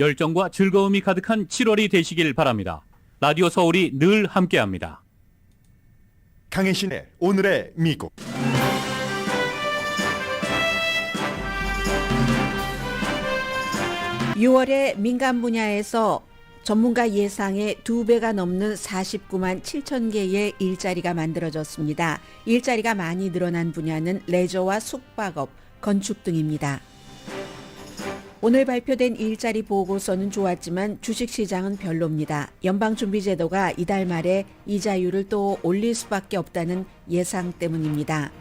열정과 즐거움이 가득한 7월이 되시길 바랍니다. 라디오 서울이 늘 함께합니다. 강혜신의 오늘의 미국. (6월에) 민간 분야에서 전문가 예상의 2배가 넘는 49만 7천 개의 일자리가 만들어졌습니다. 일자리가 많이 늘어난 분야는 레저와 숙박업, 건축 등입니다. 오늘 발표된 일자리 보고서는 좋았지만 주식시장은 별로입니다. 연방준비제도가 이달 말에 이자율을 또 올릴 수밖에 없다는 예상 때문입니다.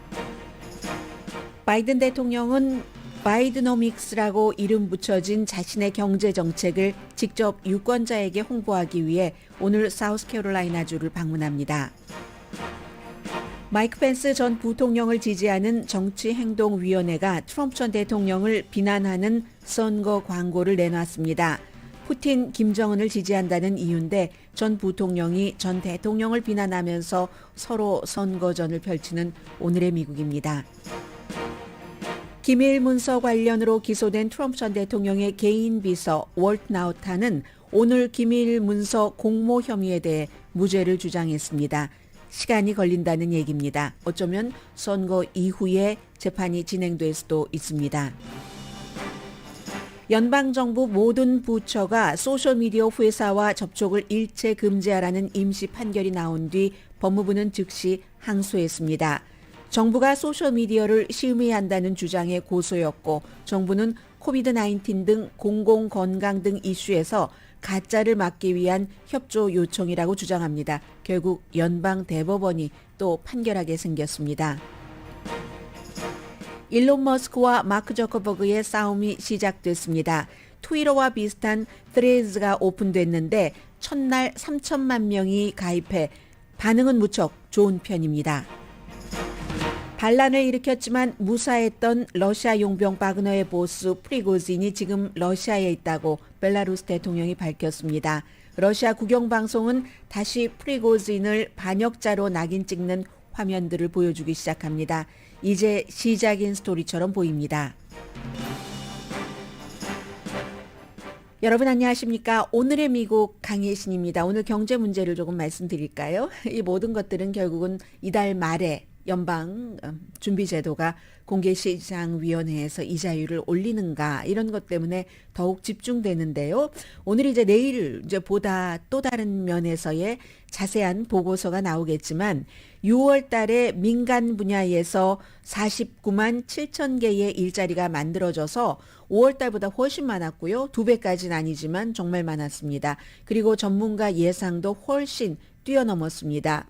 바이든 대통령은 바이드노믹스라고 이름 붙여진 자신의 경제정책을 직접 유권자에게 홍보하기 위해 오늘 사우스캐롤라이나주를 방문합니다. 마이크 펜스 전 부통령을 지지하는 정치행동위원회가 트럼프 전 대통령을 비난하는 선거 광고를 내놨습니다. 푸틴, 김정은을 지지한다는 이유인데 전 부통령이 전 대통령을 비난하면서 서로 선거전을 펼치는 오늘의 미국입니다. 기밀 문서 관련으로 기소된 트럼프 전 대통령의 개인 비서 월트 나우타는 오늘 기밀 문서 공모 혐의에 대해 무죄를 주장했습니다. 시간이 걸린다는 얘기입니다. 어쩌면 선거 이후에 재판이 진행될 수도 있습니다. 연방정부 모든 부처가 소셜미디어 회사와 접촉을 일체 금지하라는 임시 판결이 나온 뒤 법무부는 즉시 항소했습니다. 정부가 소셜미디어를 심의한다는 주장의 고소였고 정부는 코비드-19 등 공공건강 등 이슈에서 가짜를 막기 위한 협조 요청이라고 주장합니다. 결국 연방 대법원이 또 판결하게 생겼습니다. 일론 머스크와 마크 저커버그의 싸움이 시작됐습니다. 트위터와 비슷한 Threads가 오픈됐는데 첫날 3천만 명이 가입해 반응은 무척 좋은 편입니다. 반란을 일으켰지만 무사했던 러시아 용병 바그너의 보스 프리고진이 지금 러시아에 있다고 벨라루스 대통령이 밝혔습니다. 러시아 국영방송은 다시 프리고진을 반역자로 낙인 찍는 화면들을 보여주기 시작합니다. 이제 시작인 스토리처럼 보입니다. 여러분 안녕하십니까? 오늘의 미국 강혜신입니다. 오늘 경제 문제를 조금 말씀드릴까요? 이 모든 것들은 결국은 이달 말에 연방준비제도가 공개시장위원회에서 이자율을 올리는가 이런 것 때문에 더욱 집중되는데요. 오늘 이제 내일 이제 보다 또 다른 면에서의 자세한 보고서가 나오겠지만 6월 달에 민간 분야에서 49만 7천 개의 일자리가 만들어져서 5월 달보다 훨씬 많았고요. 2배까지는 아니지만 정말 많았습니다. 그리고 전문가 예상도 훨씬 뛰어넘었습니다.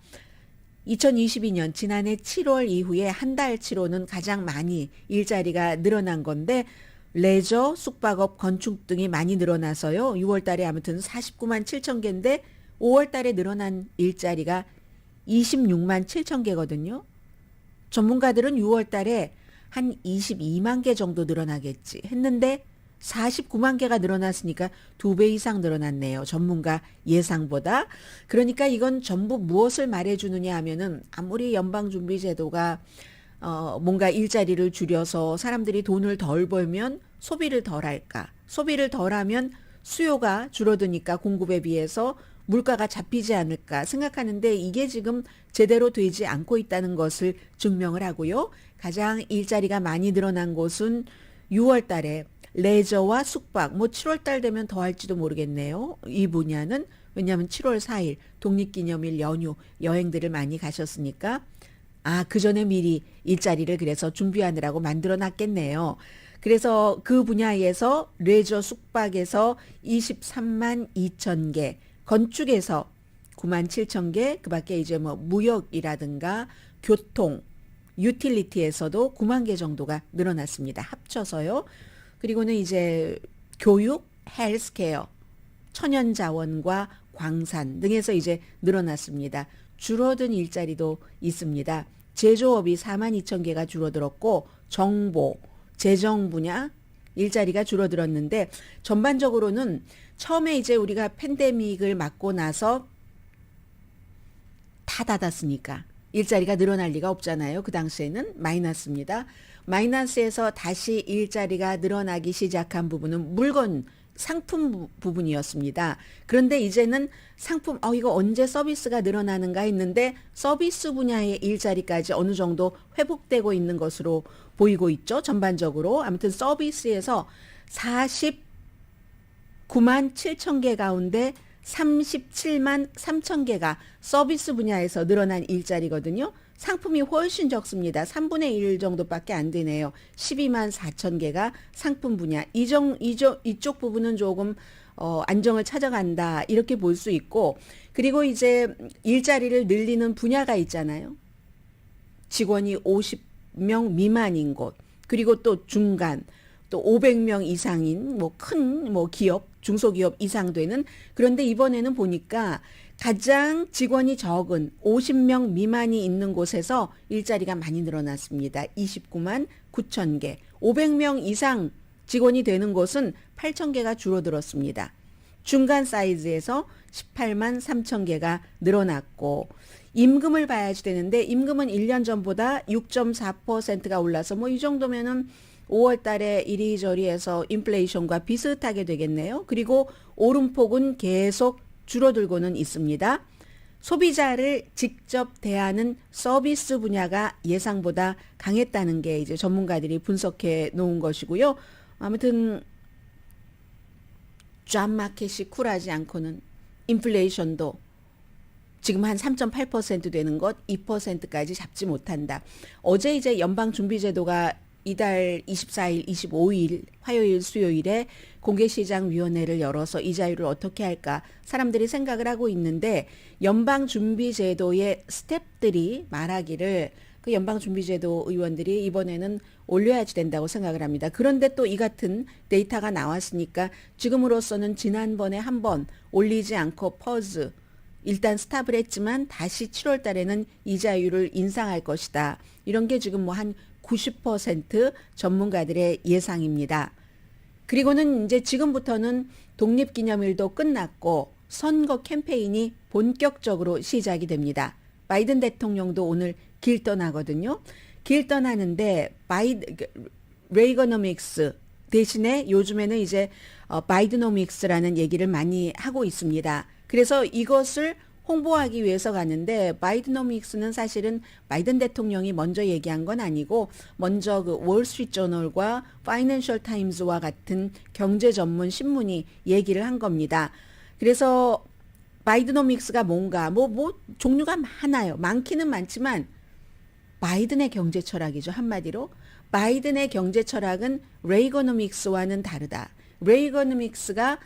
2022년 지난해 7월 이후에 한 달치로는 가장 많이 일자리가 늘어난 건데 레저, 숙박업, 건축 등이 많이 늘어나서요. 6월 달에 아무튼 49만 7천 개인데 5월 달에 늘어난 일자리가 26만 7천 개거든요. 전문가들은 6월 달에 한 22만 개 정도 늘어나겠지 했는데 49만 개가 늘어났으니까 2배 이상 늘어났네요. 전문가 예상보다. 그러니까 이건 전부 무엇을 말해주느냐 하면은 아무리 연방준비제도가 뭔가 일자리를 줄여서 사람들이 돈을 덜 벌면 소비를 덜 할까? 소비를 덜 하면 수요가 줄어드니까 공급에 비해서 물가가 잡히지 않을까 생각하는데 이게 지금 제대로 되지 않고 있다는 것을 증명을 하고요. 가장 일자리가 많이 늘어난 곳은 6월 달에 레저와 숙박, 7월 달 되면 더 할지도 모르겠네요. 이 분야는 왜냐하면 7월 4일 독립기념일 연휴 여행들을 많이 가셨으니까 그 전에 미리 일자리를 그래서 준비하느라고 만들어 놨겠네요. 그래서 그 분야에서 레저 숙박에서 23만 2천 개, 건축에서 9만 7천 개, 그 밖에 이제 무역이라든가 교통, 유틸리티에서도 9만 개 정도가 늘어났습니다. 합쳐서요. 그리고는 이제 교육, 헬스케어, 천연자원과 광산 등에서 이제 늘어났습니다. 줄어든 일자리도 있습니다. 제조업이 4만 2천 개가 줄어들었고 정보, 재정 분야 일자리가 줄어들었는데 전반적으로는 처음에 이제 우리가 팬데믹을 맞고 나서 다 닫았으니까 일자리가 늘어날 리가 없잖아요. 그 당시에는 마이너스입니다. 마이너스에서 다시 일자리가 늘어나기 시작한 부분은 물건 상품 부분이었습니다. 그런데 이제는 상품, 이거 언제 서비스가 늘어나는가 했는데 서비스 분야의 일자리까지 어느 정도 회복되고 있는 것으로 보이고 있죠. 전반적으로. 아무튼 서비스에서 49만 7천 개 가운데 37만 3천 개가 서비스 분야에서 늘어난 일자리거든요. 상품이 훨씬 적습니다. 3분의 1 정도밖에 안 되네요. 12만 4천 개가 상품 분야. 이쪽 부분은 조금 안정을 찾아간다. 이렇게 볼 수 있고, 그리고 이제 일자리를 늘리는 분야가 있잖아요. 직원이 50명 미만인 곳, 그리고 또 중간, 또 500명 이상인 큰 기업, 중소기업 이상 되는. 그런데 이번에는 보니까 가장 직원이 적은 50명 미만이 있는 곳에서 일자리가 많이 늘어났습니다. 29만 9천 개. 500명 이상 직원이 되는 곳은 8천 개가 줄어들었습니다. 중간 사이즈에서 18만 3천 개가 늘어났고, 임금을 봐야지 되는데 임금은 1년 전보다 6.4%가 올라서 이 정도면은 5월 달에 이리저리 해서 인플레이션과 비슷하게 되겠네요. 그리고 오름폭은 계속 줄어들고는 있습니다. 소비자를 직접 대하는 서비스 분야가 예상보다 강했다는 게 이제 전문가들이 분석해 놓은 것이고요. 아무튼 잡 마켓이 쿨하지 않고는 인플레이션도 지금 한 3.8% 되는 것 2%까지 잡지 못한다. 어제 이제 연방준비제도가 이달 24일, 25일 화요일, 수요일에 공개시장위원회를 열어서 이자율을 어떻게 할까 사람들이 생각을 하고 있는데, 연방준비제도의 스텝들이 말하기를 그 연방준비제도 의원들이 이번에는 올려야지 된다고 생각을 합니다. 그런데 또 이 같은 데이터가 나왔으니까 지금으로서는 지난번에 한번 올리지 않고 퍼즈, 일단 스탑을 했지만 다시 7월 달에는 이자율을 인상할 것이다. 이런 게 지금 한 90% 전문가들의 예상입니다. 그리고는 이제 지금부터는 독립기념일도 끝났고 선거 캠페인이 본격적으로 시작이 됩니다. 바이든 대통령도 오늘 길 떠나거든요. 길 떠나는데 레이거노믹스 대신에 요즘에는 이제 바이드노믹스라는 얘기를 많이 하고 있습니다. 그래서 이것을 홍보하기 위해서 가는데, 바이드노믹스는 사실은 바이든 대통령이 먼저 얘기한 건 아니고 먼저 그 월스트리트저널과 파이낸셜 타임즈와 같은 경제 전문 신문이 얘기를 한 겁니다. 그래서 바이드노믹스가 뭔가 종류가 많아요. 많기는 많지만 바이든의 경제 철학이죠. 한마디로 바이든의 경제 철학은 레이거노믹스와는 다르다. 레이거노믹스가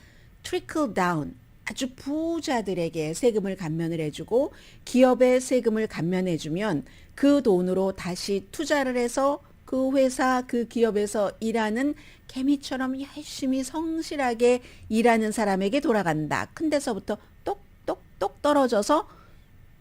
트리클 다운, 아주 부자들에게 세금을 감면을 해주고 기업에 세금을 감면해주면 그 돈으로 다시 투자를 해서 그 회사, 그 기업에서 일하는 개미처럼 열심히 성실하게 일하는 사람에게 돌아간다. 큰 데서부터 똑똑똑 떨어져서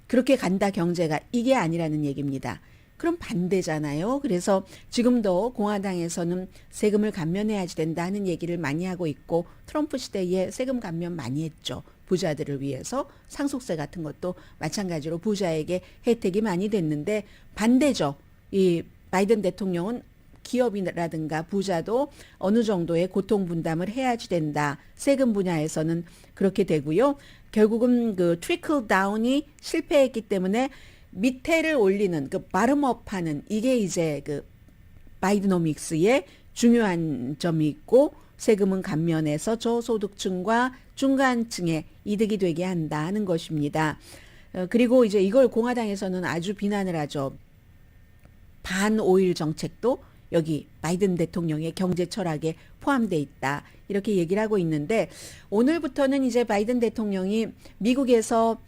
그렇게 간다, 경제가. 이게 아니라는 얘기입니다. 그럼 반대잖아요. 그래서 지금도 공화당에서는 세금을 감면해야지 된다는 얘기를 많이 하고 있고, 트럼프 시대에 세금 감면 많이 했죠. 부자들을 위해서. 상속세 같은 것도 마찬가지로 부자에게 혜택이 많이 됐는데, 반대죠. 이 바이든 대통령은 기업이라든가 부자도 어느 정도의 고통 분담을 해야지 된다. 세금 분야에서는 그렇게 되고요. 결국은 그 트리클 다운이 실패했기 때문에 밑에를 올리는 그 바텀업 하는, 이게 이제 그 바이드노믹스의 중요한 점이 있고, 세금은 감면해서 저소득층과 중간층에 이득이 되게 한다는 것입니다. 그리고 이제 이걸 공화당에서는 아주 비난을 하죠. 반오일 정책도 여기 바이든 대통령의 경제 철학에 포함되어 있다. 이렇게 얘기를 하고 있는데, 오늘부터는 이제 바이든 대통령이 미국에서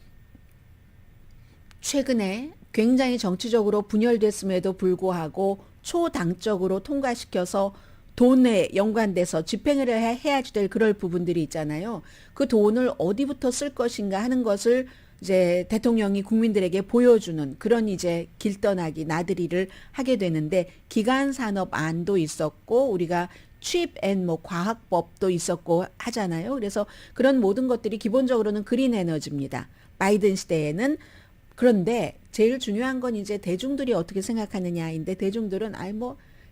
최근에 굉장히 정치적으로 분열됐음에도 불구하고 초당적으로 통과시켜서 돈에 연관돼서 집행을 해야지 될 그럴 부분들이 있잖아요. 그 돈을 어디부터 쓸 것인가 하는 것을 이제 대통령이 국민들에게 보여주는 그런 이제 길떠나기, 나들이를 하게 되는데, 기간산업안도 있었고 우리가 칩 앤 과학법도 있었고 하잖아요. 그래서 그런 모든 것들이 기본적으로는 그린 에너지입니다. 바이든 시대에는. 그런데 제일 중요한 건 이제 대중들이 어떻게 생각하느냐인데, 대중들은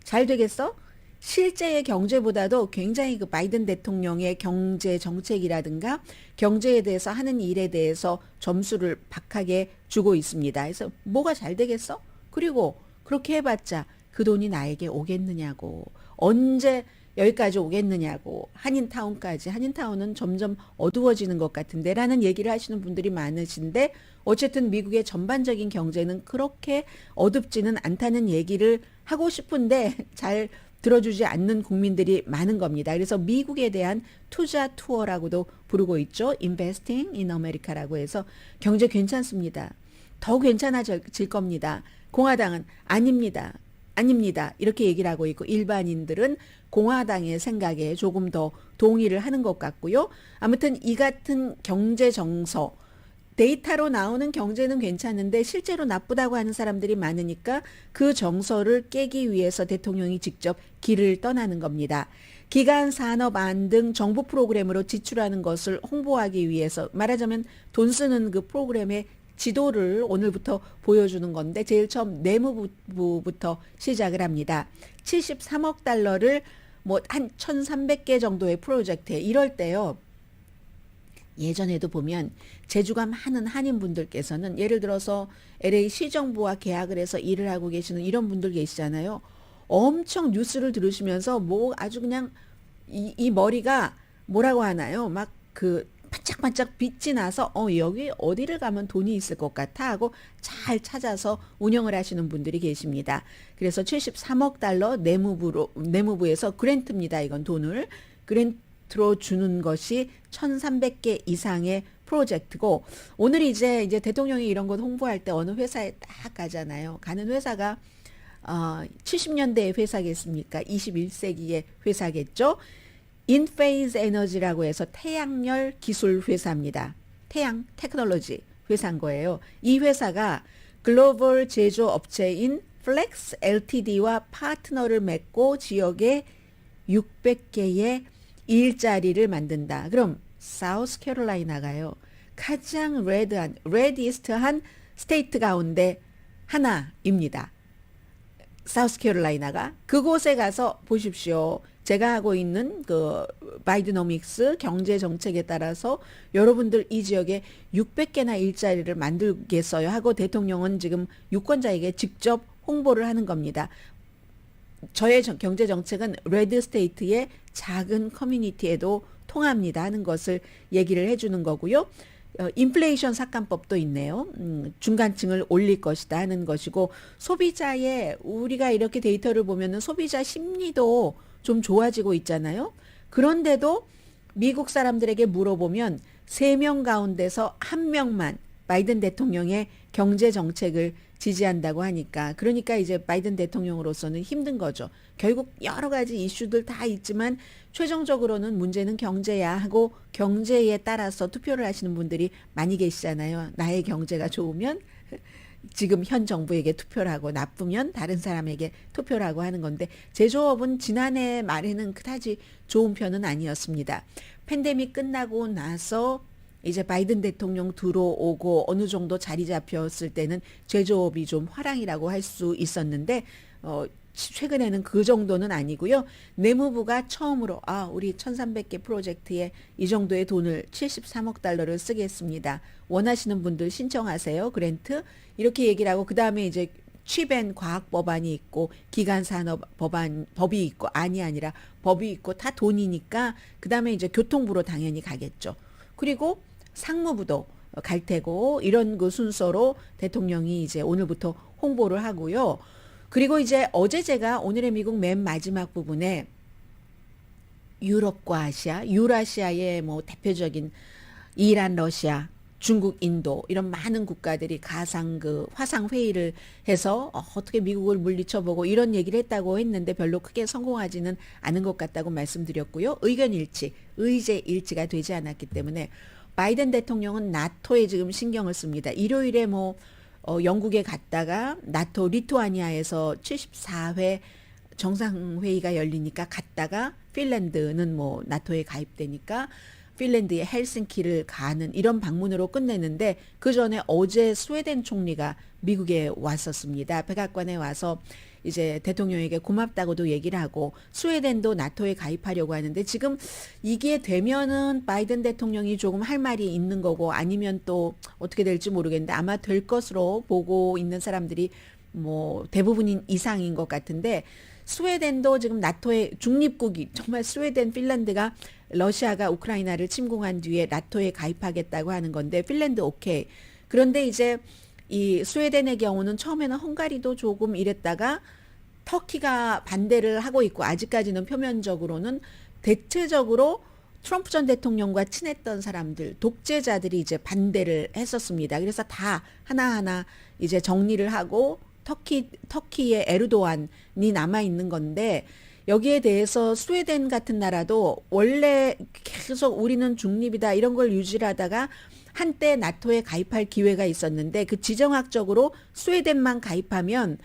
잘 되겠어? 실제의 경제보다도 굉장히 그 바이든 대통령의 경제 정책이라든가 경제에 대해서 하는 일에 대해서 점수를 박하게 주고 있습니다. 그래서 뭐가 잘 되겠어? 그리고 그렇게 해봤자 그 돈이 나에게 오겠느냐고. 언제 여기까지 오겠느냐고. 한인타운까지. 한인타운은 점점 어두워지는 것 같은데 라는 얘기를 하시는 분들이 많으신데 어쨌든 미국의 전반적인 경제는 그렇게 어둡지는 않다는 얘기를 하고 싶은데 잘 들어주지 않는 국민들이 많은 겁니다. 그래서 미국에 대한 투자 투어라고도 부르고 있죠. Investing in America라고 해서 경제 괜찮습니다. 더 괜찮아질 겁니다. 공화당은 아닙니다. 아닙니다. 이렇게 얘기를 하고 있고 일반인들은 공화당의 생각에 조금 더 동의를 하는 것 같고요. 아무튼 이 같은 경제 정서 데이터로 나오는 경제는 괜찮은데 실제로 나쁘다고 하는 사람들이 많으니까 그 정서를 깨기 위해서 대통령이 직접 길을 떠나는 겁니다. 기간 산업안 등 정부 프로그램으로 지출하는 것을 홍보하기 위해서 말하자면 돈 쓰는 그 프로그램의 지도를 오늘부터 보여주는 건데 제일 처음 내무부부터 시작을 합니다. 73억 달러를 뭐 한 1,300개 정도의 프로젝트에 이럴 때요. 예전에도 보면 제주감 하는 한인분들께서는 예를 들어서 LA 시정부와 계약을 해서 일을 하고 계시는 이런 분들 계시잖아요. 엄청 뉴스를 들으시면서 뭐 아주 그냥 이 머리가 뭐라고 하나요? 막 그 반짝반짝 빛이 나서 여기 어디를 가면 돈이 있을 것 같아 하고 잘 찾아서 운영을 하시는 분들이 계십니다. 그래서 73억 달러 내무부에서 그랜트입니다. 이건 돈을 그랜트로 주는 것이 1,300개 이상의 프로젝트고 오늘 이제 대통령이 이런 것 홍보할 때 어느 회사에 딱 가잖아요. 가는 회사가 70년대의 회사겠습니까? 21세기의 회사겠죠. 인페이즈 에너지라고 해서 태양열 기술 회사입니다. 태양 테크놀로지 회사인 거예요. 이 회사가 글로벌 제조업체인 플렉스 LTD와 파트너를 맺고 지역에 600개의 일자리를 만든다. 그럼 사우스캐롤라이나가요. 가장 레디스트한 스테이트 가운데 하나입니다. 사우스캐롤라이나가 그곳에 가서 보십시오. 제가 하고 있는 그 바이드노믹스 경제 정책에 따라서 여러분들 이 지역에 600개나 일자리를 만들겠어요 하고 대통령은 지금 유권자에게 직접 홍보를 하는 겁니다. 저의 경제 정책은 레드 스테이트의 작은 커뮤니티에도 통합니다 하는 것을 얘기를 해주는 거고요. 인플레이션 삭감법도 있네요. 중간층을 올릴 것이다 하는 것이고 소비자의 우리가 이렇게 데이터를 보면은 소비자 심리도 좀 좋아지고 있잖아요. 그런데도 미국 사람들에게 물어보면 3명 가운데서 1명만 바이든 대통령의 경제 정책을 지지한다고 하니까 그러니까 이제 바이든 대통령으로서는 힘든 거죠. 결국 여러 가지 이슈들 다 있지만 최종적으로는 문제는 경제야 하고 경제에 따라서 투표를 하시는 분들이 많이 계시잖아요. 나의 경제가 좋으면 지금 현 정부에게 투표를 하고 나쁘면 다른 사람에게 투표를 하고 하는 건데 제조업은 지난해 말에는 그다지 좋은 편은 아니었습니다. 팬데믹 끝나고 나서 이제 바이든 대통령 들어오고 어느 정도 자리 잡혔을 때는 제조업이 좀 화랑이라고 할 수 있었는데 최근에는 그 정도는 아니고요. 내무부가 처음으로 우리 1,300개 프로젝트에 이 정도의 돈을 73억 달러를 쓰겠습니다. 원하시는 분들 신청하세요. 그랜트 이렇게 얘기를 하고 그 다음에 이제 칩앤 과학 법안이 있고 기간 산업 법이 있고 아니라 법이 있고 다 돈이니까 그 다음에 이제 교통부로 당연히 가겠죠. 그리고 상무부도 갈 테고 이런 그 순서로 대통령이 이제 오늘부터 홍보를 하고요. 그리고 이제 어제 제가 오늘의 미국 맨 마지막 부분에 유럽과 아시아, 유라시아의 뭐 대표적인 이란, 러시아, 중국, 인도 이런 많은 국가들이 가상 그 화상 회의를 해서 어떻게 미국을 물리쳐보고 이런 얘기를 했다고 했는데 별로 크게 성공하지는 않은 것 같다고 말씀드렸고요. 의견 일치, 의제 일치가 되지 않았기 때문에 바이든 대통령은 나토에 지금 신경을 씁니다. 일요일에 뭐 영국에 갔다가 나토 리투아니아에서 74회 정상회의가 열리니까 갔다가 핀란드는 뭐 나토에 가입되니까 핀란드의 헬싱키를 가는 이런 방문으로 끝내는데 그 전에 어제 스웨덴 총리가 미국에 왔었습니다. 백악관에 와서 이제 대통령에게 고맙다고도 얘기를 하고 스웨덴도 나토에 가입하려고 하는데 지금 이게 되면은 바이든 대통령이 조금 할 말이 있는 거고 아니면 또 어떻게 될지 모르겠는데 아마 될 것으로 보고 있는 사람들이 뭐 대부분인 이상인 것 같은데 스웨덴도 지금 나토의 중립국이 정말 스웨덴, 핀란드가 러시아가 우크라이나를 침공한 뒤에 나토에 가입하겠다고 하는 건데 핀란드 오케이. 그런데 이제 이 스웨덴의 경우는 처음에는 헝가리도 조금 이랬다가 터키가 반대를 하고 있고 아직까지는 표면적으로는 대체적으로 트럼프 전 대통령과 친했던 사람들, 독재자들이 이제 반대를 했었습니다. 그래서 다 하나하나 이제 정리를 하고 터키의 에르도안이 남아 있는 건데 여기에 대해서 스웨덴 같은 나라도 원래 계속 우리는 중립이다 이런 걸 유지를 하다가 한때 나토에 가입할 기회가 있었는데 그 지정학적으로 스웨덴만 가입하면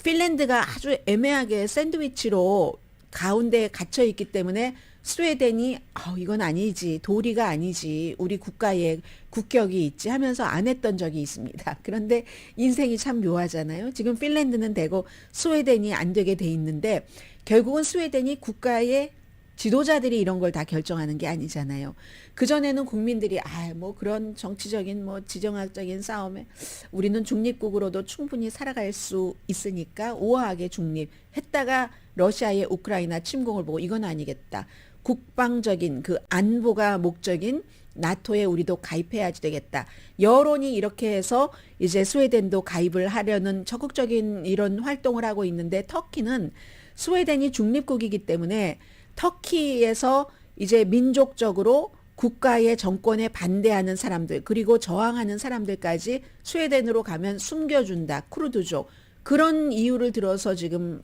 핀란드가 아주 애매하게 샌드위치로 가운데에 갇혀 있기 때문에 스웨덴이 이건 아니지 도리가 아니지 우리 국가에 국격이 있지 하면서 안 했던 적이 있습니다. 그런데 인생이 참 묘하잖아요. 지금 핀란드는 되고 스웨덴이 안 되게 돼 있는데 결국은 스웨덴이 국가의 지도자들이 이런 걸 다 결정하는 게 아니잖아요. 그전에는 국민들이 뭐 그런 정치적인 뭐 지정학적인 싸움에 우리는 중립국으로도 충분히 살아갈 수 있으니까 우아하게 중립했다가 러시아의 우크라이나 침공을 보고 이건 아니겠다. 국방적인 그 안보가 목적인 나토에 우리도 가입해야지 되겠다. 여론이 이렇게 해서 이제 스웨덴도 가입을 하려는 적극적인 이런 활동을 하고 있는데 터키는 스웨덴이 중립국이기 때문에 터키에서 이제 민족적으로 국가의 정권에 반대하는 사람들 그리고 저항하는 사람들까지 스웨덴으로 가면 숨겨준다. 쿠르드족. 그런 이유를 들어서 지금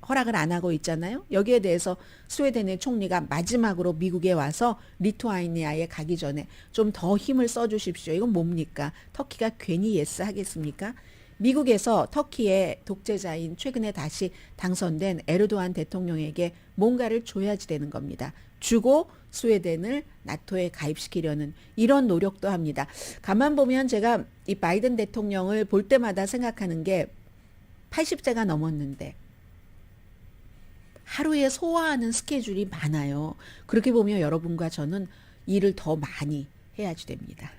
허락을 안 하고 있잖아요. 여기에 대해서 스웨덴의 총리가 마지막으로 미국에 와서 리투아니아에 가기 전에 좀 더 힘을 써주십시오. 이건 뭡니까? 터키가 괜히 예스 하겠습니까? 미국에서 터키의 독재자인 최근에 다시 당선된 에르도안 대통령에게 뭔가를 줘야지 되는 겁니다. 주고 스웨덴을 나토에 가입시키려는 이런 노력도 합니다. 가만 보면 제가 이 바이든 대통령을 볼 때마다 생각하는 게 80세가 넘었는데 하루에 소화하는 스케줄이 많아요. 그렇게 보면 여러분과 저는 일을 더 많이 해야지 됩니다.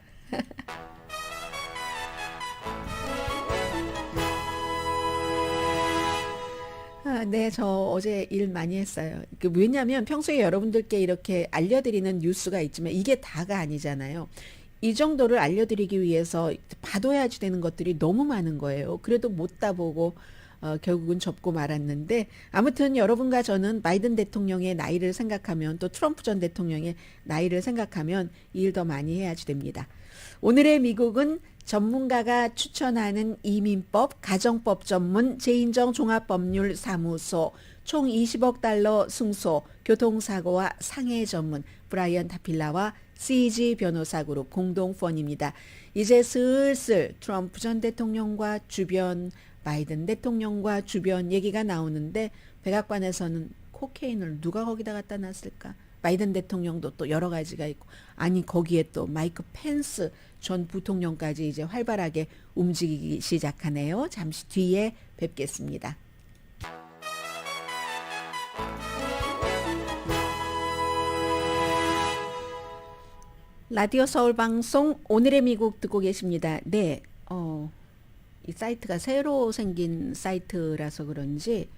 네, 저 어제 일 많이 했어요. 왜냐하면 평소에 여러분들께 이렇게 알려드리는 뉴스가 있지만 이게 다가 아니잖아요. 이 정도를 알려드리기 위해서 봐둬야지 되는 것들이 너무 많은 거예요. 그래도 못 다 보고 결국은 접고 말았는데 아무튼 여러분과 저는 바이든 대통령의 나이를 생각하면 또 트럼프 전 대통령의 나이를 생각하면 일 더 많이 해야지 됩니다. 오늘의 미국은 전문가가 추천하는 이민법, 가정법 전문 제인정 종합법률사무소, 총 20억 달러 승소, 교통사고와 상해 전문 브라이언 타필라와 CG 변호사그룹 공동펀입니다. 이제 슬슬 트럼프 전 대통령과 주변, 바이든 대통령과 주변 얘기가 나오는데 백악관에서는 코케인을 누가 거기다 갖다 놨을까? 바이든 대통령도 또 여러 가지가 있고 아니 거기에 또 마이크 펜스 전 부통령까지 이제 활발하게 움직이기 시작하네요. 잠시 뒤에 뵙겠습니다. 라디오 서울 방송 오늘의 미국 듣고 계십니다. 네, 이 사이트가 새로 생긴 사이트라서 그런지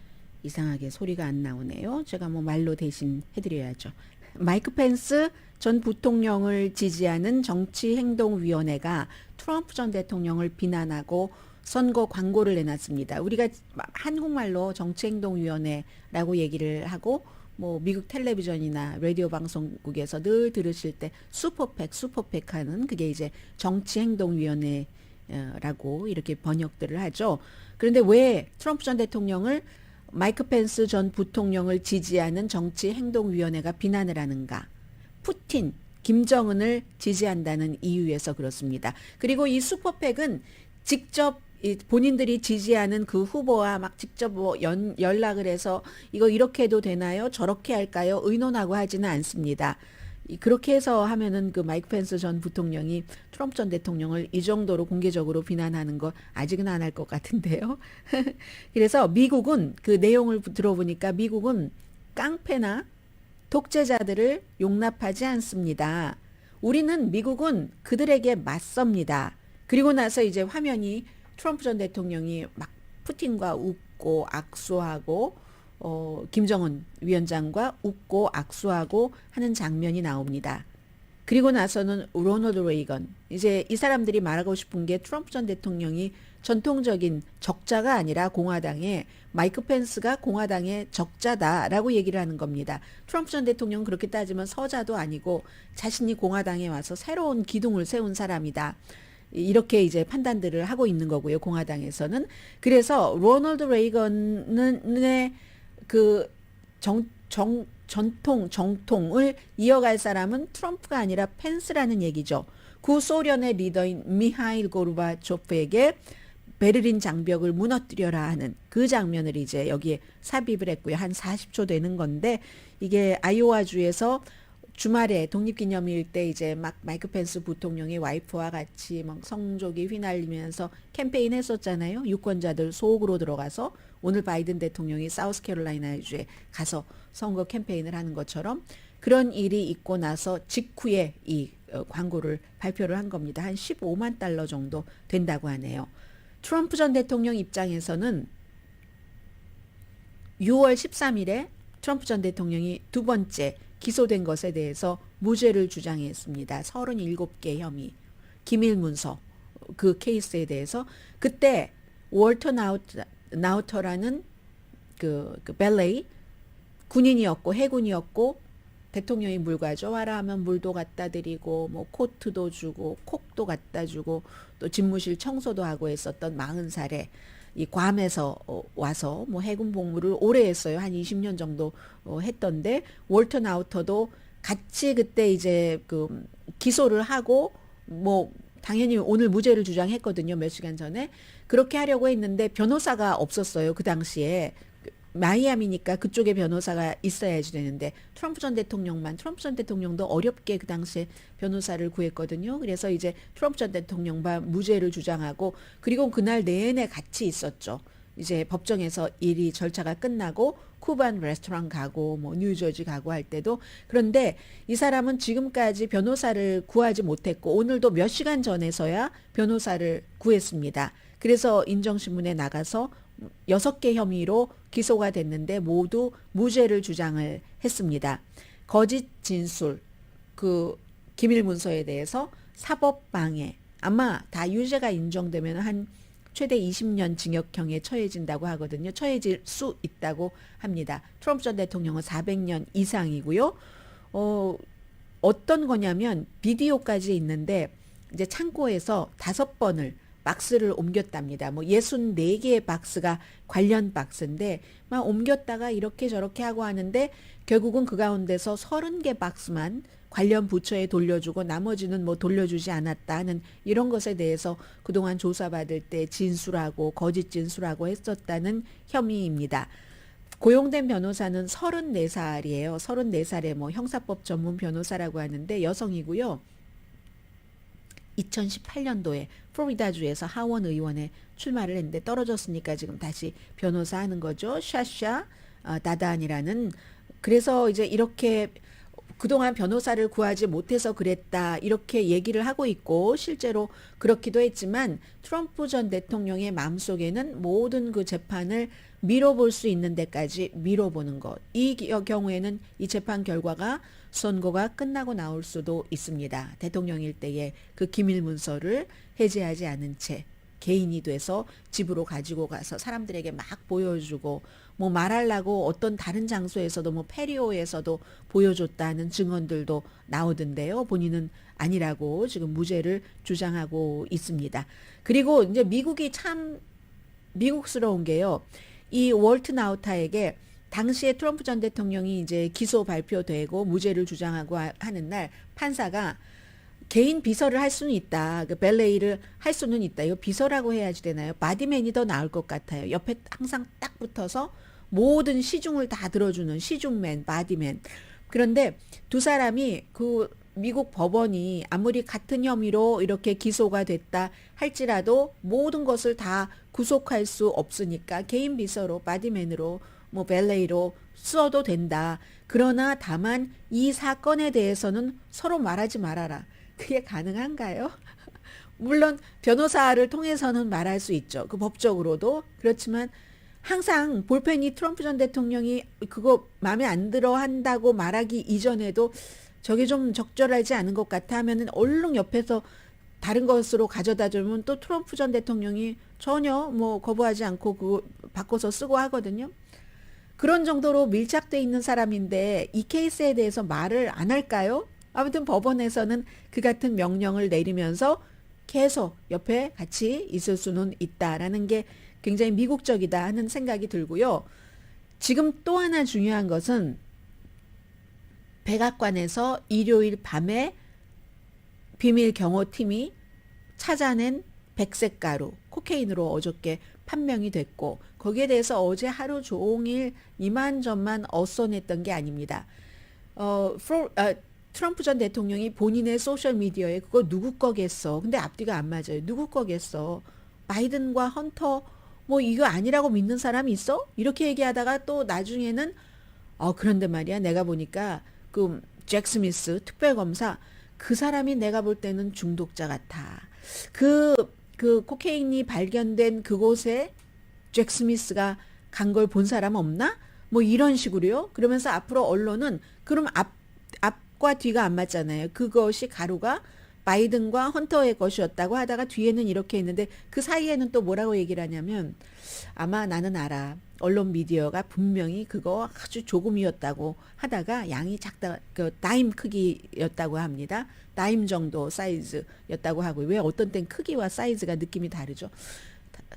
이상하게 소리가 안 나오네요. 제가 뭐 말로 대신 해드려야죠. 마이크 펜스 전 부통령을 지지하는 정치행동위원회가 트럼프 전 대통령을 비난하고 선거 광고를 내놨습니다. 우리가 한국말로 정치행동위원회라고 얘기를 하고 뭐 미국 텔레비전이나 라디오 방송국에서 늘 들으실 때 슈퍼팩 하는 그게 이제 정치행동위원회라고 이렇게 번역들을 하죠. 그런데 왜 트럼프 전 대통령을 마이크 펜스 전 부통령을 지지하는 정치행동위원회가 비난을 하는가? 푸틴, 김정은을 지지한다는 이유에서 그렇습니다. 그리고 이 슈퍼팩은 직접 본인들이 지지하는 그 후보와 막 직접 뭐 연락을 해서 이거 이렇게 해도 되나요? 저렇게 할까요? 의논하고 하지는 않습니다. 그렇게 해서 하면은 그 마이크 펜스 전 부통령이 트럼프 전 대통령을 이 정도로 공개적으로 비난하는 거 아직은 안 할 것 같은데요. 그래서 미국은 그 내용을 들어보니까 미국은 깡패나 독재자들을 용납하지 않습니다. 우리는 미국은 그들에게 맞섭니다. 그리고 나서 이제 화면이 트럼프 전 대통령이 막 푸틴과 웃고 악수하고 김정은 위원장과 웃고 악수하고 하는 장면이 나옵니다. 그리고 나서는 로널드 레이건, 이제 이 사람들이 말하고 싶은 게 트럼프 전 대통령이 전통적인 적자가 아니라 공화당의 마이크 펜스가 공화당의 적자다라고 얘기를 하는 겁니다. 트럼프 전 대통령은 그렇게 따지면 서자도 아니고 자신이 공화당에 와서 새로운 기둥을 세운 사람이다. 이렇게 이제 판단들을 하고 있는 거고요. 공화당에서는. 그래서 로널드 레이건의 그 정통을 이어갈 사람은 트럼프가 아니라 펜스라는 얘기죠. 구소련의 리더인 미하일 고르바초프에게 베를린 장벽을 무너뜨려라 하는 그 장면을 이제 여기에 삽입을 했고요. 한 40초 되는 건데 이게 아이오와주에서 주말에 독립기념일 때 이제 막 마이크 펜스 부통령이 와이프와 같이 막 성조기 휘날리면서 캠페인 했었잖아요. 유권자들 속으로 들어가서 오늘 바이든 대통령이 사우스캐롤라이나주에 가서 선거 캠페인을 하는 것처럼 그런 일이 있고 나서 직후에 이 광고를 발표를 한 겁니다. 한 15만 달러 정도 된다고 하네요. 트럼프 전 대통령 입장에서는 6월 13일에 트럼프 전 대통령이 두 번째 기소된 것에 대해서 무죄를 주장했습니다. 37개 혐의, 기밀 문서 그 케이스에 대해서 그때 월터 나우터라는 그 벨레이 군인이었고 해군이었고 대통령이 물 가져와라 하면 물도 갖다 드리고 뭐 코트도 주고 콕도 갖다 주고 또 집무실 청소도 하고 했었던 40살에 이 괌에서 와서 뭐 해군 복무를 오래 했어요. 한 20년 정도 했던데 월터 나우터도 같이 그때 이제 그 기소를 하고 뭐 당연히 오늘 무죄를 주장했거든요. 몇 시간 전에. 그렇게 하려고 했는데 변호사가 없었어요. 그 당시에. 마이애미니까 그쪽에 변호사가 있어야지 되는데 트럼프 전 대통령도 어렵게 그 당시에 변호사를 구했거든요. 그래서 이제 트럼프 전 대통령과 무죄를 주장하고 그리고 그날 내내 같이 있었죠. 이제 법정에서 일이 절차가 끝나고 쿠반 레스토랑 가고 뭐 뉴저지 가고 할 때도 그런데 이 사람은 지금까지 변호사를 구하지 못했고 오늘도 몇 시간 전에서야 변호사를 구했습니다. 그래서 인정신문에 나가서 6개 혐의로 기소가 됐는데 모두 무죄를 주장을 했습니다. 거짓 진술, 그 기밀 문서에 대해서 사법방해, 아마 다 유죄가 인정되면 한 최대 20년 징역형에 처해진다고 하거든요. 처해질 수 있다고 합니다. 트럼프 전 대통령은 400년 이상이고요. 어떤 거냐면 비디오까지 있는데 이제 창고에서 5번을 박스를 옮겼답니다. 뭐 64개의 박스가 관련 박스인데 막 옮겼다가 이렇게 저렇게 하고 하는데 결국은 그 가운데서 30개 박스만 관련 부처에 돌려주고 나머지는 뭐 돌려주지 않았다 하는 이런 것에 대해서 그동안 조사받을 때 진술하고 거짓 진술하고 했었다는 혐의입니다. 고용된 변호사는 34살이에요. 34살의 뭐 형사법 전문 변호사라고 하는데 여성이고요. 2018년도에 플로리다주에서 하원 의원에 출마를 했는데 떨어졌으니까 지금 다시 변호사 하는 거죠. 샤샤 다단이라는. 그래서 이제 이렇게 그동안 변호사를 구하지 못해서 그랬다 이렇게 얘기를 하고 있고 실제로 그렇기도 했지만 트럼프 전 대통령의 마음속에는 모든 그 재판을 미뤄볼 수 있는 데까지 미뤄보는 것. 이 경우에는 이 재판 결과가 선고가 끝나고 나올 수도 있습니다. 대통령일 때에 그 기밀 문서를 해제하지 않은 채 개인이 돼서 집으로 가지고 가서 사람들에게 막 보여주고 뭐 말하려고 어떤 다른 장소에서도 뭐 페리오에서도 보여줬다는 증언들도 나오던데요. 본인은 아니라고 지금 무죄를 주장하고 있습니다. 그리고 이제 미국이 참 미국스러운 게요. 이 월트 나우타에게 당시에 트럼프 전 대통령이 이제 기소 발표되고 무죄를 주장하고 하는 날 판사가 개인 비서를 할 수는 있다. 그 벨레이를 할 수는 있다. 이거 비서라고 해야지 되나요? 바디맨이 더 나을 것 같아요. 옆에 항상 딱 붙어서 모든 시중을 다 들어주는 시중맨, 바디맨. 그런데 두 사람이 그 미국 법원이 아무리 같은 혐의로 이렇게 기소가 됐다 할지라도 모든 것을 다 구속할 수 없으니까 개인 비서로 바디맨으로 뭐 벨레이로 써도 된다. 그러나 다만 이 사건에 대해서는 서로 말하지 말아라. 그게 가능한가요? 물론 변호사를 통해서는 말할 수 있죠. 그 법적으로도. 그렇지만 항상 볼펜이 트럼프 전 대통령이 그거 마음에 안 들어 한다고 말하기 이전에도 저게 좀 적절하지 않은 것 같아 하면은 얼른 옆에서 다른 것으로 가져다 주면 또 트럼프 전 대통령이 전혀 뭐 거부하지 않고 그거 바꿔서 쓰고 하거든요. 그런 정도로 밀착돼 있는 사람인데 이 케이스에 대해서 말을 안 할까요? 아무튼 법원에서는 그 같은 명령을 내리면서 계속 옆에 같이 있을 수는 있다라는 게 굉장히 미국적이다 하는 생각이 들고요. 지금 또 하나 중요한 것은 백악관에서 일요일 밤에 비밀 경호팀이 찾아낸 백색 가루, 코케인으로 어저께 판명이 됐고 거기에 대해서 어제 하루 종일 이만저만 어써냈던 게 아닙니다. 트럼프 전 대통령이 본인의 소셜미디어에 그거 누구 거겠어. 근데 앞뒤가 안 맞아요. 누구 거겠어. 바이든과 헌터 뭐 이거 아니라고 믿는 사람이 있어? 이렇게 얘기하다가 또 나중에는 그런데 말이야 내가 보니까 그 잭 스미스 특별검사 그 사람이 내가 볼 때는 중독자 같아. 그 코케인이 발견된 그곳에 잭 스미스가 간 걸 본 사람 없나? 뭐 이런 식으로요. 그러면서 앞으로 언론은 그럼 앞과 뒤가 안 맞잖아요. 그것이 가루가 바이든과 헌터의 것이었다고 하다가 뒤에는 이렇게 했는데 그 사이에는 또 뭐라고 얘기를 하냐면 아마 나는 알아. 언론 미디어가 분명히 그거 아주 조금이었다고 하다가 양이 작다, 그 다임 크기였다고 합니다. 다임 정도 사이즈였다고 하고 왜 어떤 땐 크기와 사이즈가 느낌이 다르죠.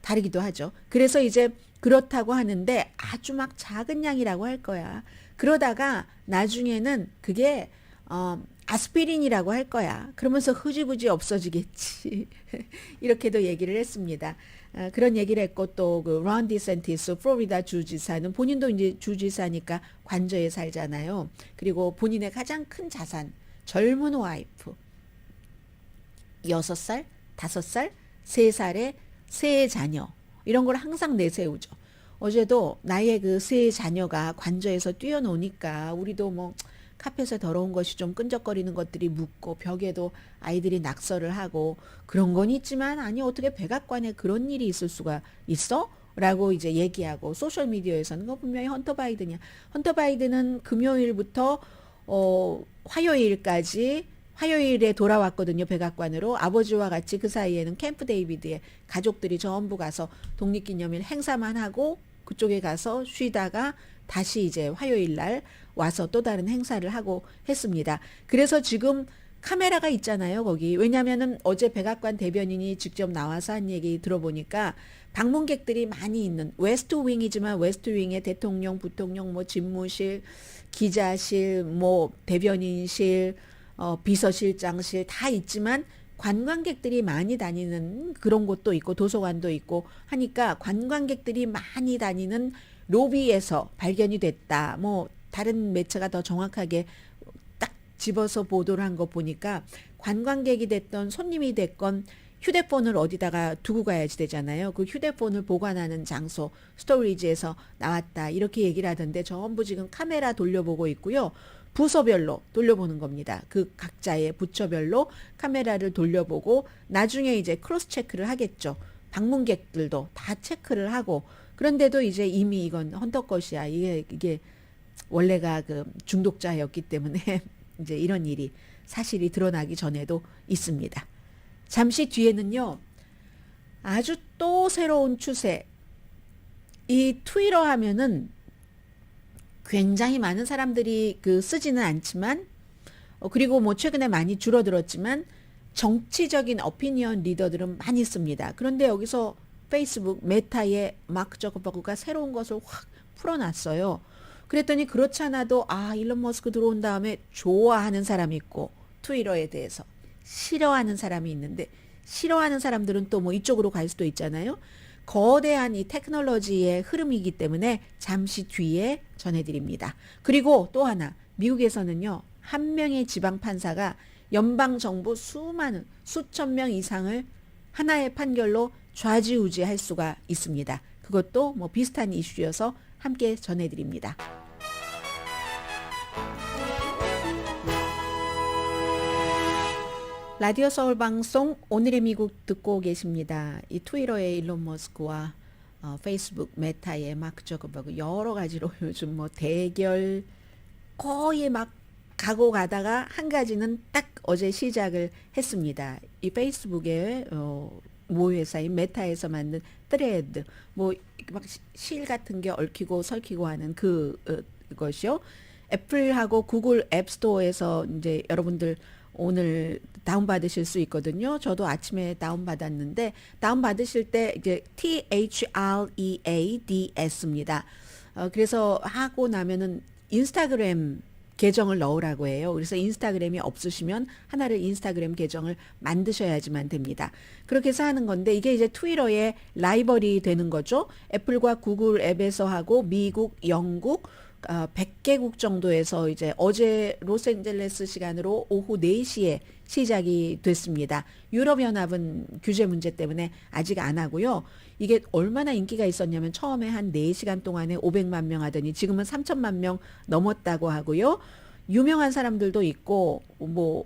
다르기도 하죠. 그래서 이제 그렇다고 하는데 아주 막 작은 양이라고 할 거야. 그러다가 나중에는 그게 아스피린이라고 할 거야. 그러면서 흐지부지 없어지겠지. 이렇게도 얘기를 했습니다. 그런 얘기를 했고 또 그 론 디센티스 플로리다 주지사는 본인도 이제 주지사니까 관저에 살잖아요. 그리고 본인의 가장 큰 자산 젊은 와이프 6살, 5살, 3살의 세 자녀 이런 걸 항상 내세우죠. 어제도 나의 그 세 자녀가 관저에서 뛰어노니까 우리도 뭐 카펫에 더러운 것이 좀 끈적거리는 것들이 묻고 벽에도 아이들이 낙서를 하고 그런 건 있지만 아니 어떻게 백악관에 그런 일이 있을 수가 있어? 라고 이제 얘기하고 소셜미디어에서는 그거 분명히 헌터 바이든이야. 헌터 바이든은 금요일부터 화요일에 돌아왔거든요. 백악관으로. 아버지와 같이 그 사이에는 캠프 데이비드에 가족들이 전부 가서 독립기념일 행사만 하고 그쪽에 가서 쉬다가 다시 이제 화요일 날 와서 또 다른 행사를 하고 했습니다. 그래서 지금 카메라가 있잖아요, 거기. 왜냐면은 어제 백악관 대변인이 직접 나와서 한 얘기 들어보니까 방문객들이 많이 있는 웨스트 윙이지만 웨스트 윙에 대통령, 부통령, 뭐 집무실, 기자실, 뭐 대변인실, 비서실장실 다 있지만 관광객들이 많이 다니는 그런 곳도 있고 도서관도 있고 하니까 관광객들이 많이 다니는 로비에서 발견이 됐다. 뭐 다른 매체가 더 정확하게 딱 집어서 보도를 한 거 보니까 관광객이 됐던 손님이 됐건 휴대폰을 어디다가 두고 가야지 되잖아요. 그 휴대폰을 보관하는 장소 스토리지에서 나왔다. 이렇게 얘기를 하던데 전부 지금 카메라 돌려보고 있고요. 부서별로 돌려보는 겁니다. 그 각자의 부처별로 카메라를 돌려보고 나중에 이제 크로스 체크를 하겠죠. 방문객들도 다 체크를 하고 그런데도 이제 이미 이건 헌터 것이야. 이게 원래가 그 중독자였기 때문에 이제 이런 일이 사실이 드러나기 전에도 있습니다. 잠시 뒤에는요. 아주 또 새로운 추세. 이 트위터 하면은 굉장히 많은 사람들이 그 쓰지는 않지만 그리고 뭐 최근에 많이 줄어들었지만 정치적인 오피니언 리더들은 많이 씁니다. 그런데 여기서 페이스북 메타의 마크 저커버그가 새로운 것을 확 풀어놨어요. 그랬더니 그렇지 않아도 일론 머스크 들어온 다음에 좋아하는 사람이 있고 트위터에 대해서 싫어하는 사람이 있는데 싫어하는 사람들은 또 뭐 이쪽으로 갈 수도 있잖아요. 거대한 이 테크놀로지의 흐름이기 때문에 잠시 뒤에 전해드립니다. 그리고 또 하나 미국에서는요, 한 명의 지방 판사가 연방 정부 수천 명 이상을 하나의 판결로 좌지우지할 수가 있습니다. 그것도 뭐 비슷한 이슈여서 함께 전해드립니다. 라디오 서울 방송 오늘의 미국 듣고 계십니다. 이 트위터의 일론 머스크와 페이스북 메타의 마크 저커버그 여러 가지로 요즘 뭐 대결 거의 막 가고 가다가 한 가지는 딱 어제 시작을 했습니다. 이 페이스북의 모 회사인 메타에서 만든 트레드 뭐 막 실 같은 게 얽히고 설키고 하는 그것이요. 애플하고 구글 앱스토어에서 이제 여러분들 오늘 다운받으실 수 있거든요. 저도 아침에 다운받았는데 다운받으실 때 이제 THREADS입니다. 그래서 하고 나면은 인스타그램 계정을 넣으라고 해요. 그래서 인스타그램이 없으시면 하나를 인스타그램 계정을 만드셔야지만 됩니다. 그렇게 해서 하는 건데 이게 이제 트위터의 라이벌이 되는 거죠. 애플과 구글 앱에서 하고 미국, 영국 100개국 정도에서 이제 어제 로스앤젤레스 시간으로 오후 4시에 시작이 됐습니다. 유럽연합은 규제 문제 때문에 아직 안 하고요. 이게 얼마나 인기가 있었냐면 처음에 한 4시간 동안에 500만 명 하더니 지금은 3천만 명 넘었다고 하고요. 유명한 사람들도 있고 뭐